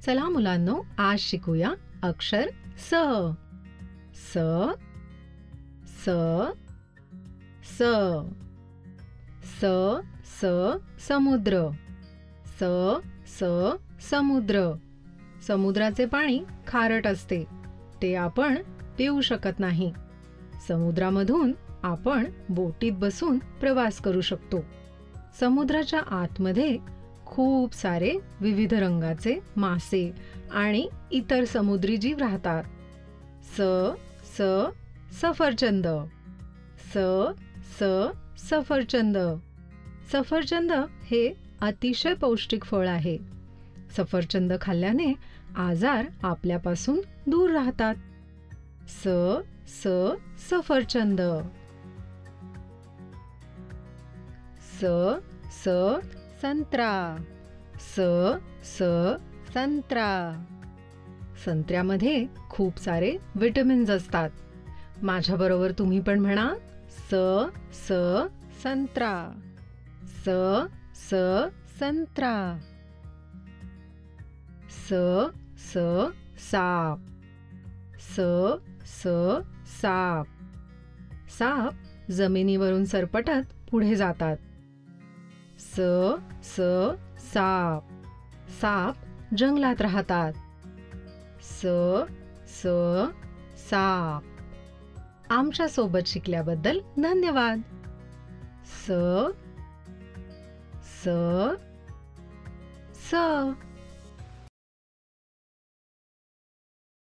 चला मुलांनो, आज शिकूया अक्षर स. स स स. स स समुद्र. स स समुद्र. समुद्राचे पाणी खारट असते, ते आपण पिऊ शकत नाही. समुद्रामधून आपण बोटीत बसून प्रवास करू शकतो. समुद्राच्या आतमध्ये खूप सारे विविध रंगाचे मासे आणि इतर समुद्री जीव राहतात. स स सफरचंद. स स सफरचंद. सफरचंद हे अतिशय पौष्टिक फळ आहे. सफरचंद खाल्ल्याने आजार आपल्यापासून दूर राहतात. स स सफरचंद. स स संत्रा. स स संत्रा. संत्र्यामध्ये खूप सारे विटामिन्स असतात. माझ्याबरोबर तुम्ही पण म्हणा, स स संत्रा. स स संत्रा. स स साप. स स साप. साप जमिनीवरून सरपटत पुढे जातात. स स साप. साप जंगलात राहतात. स स साप. आमच्या सोबत शिकल्याबद्दल धन्यवाद. स स स.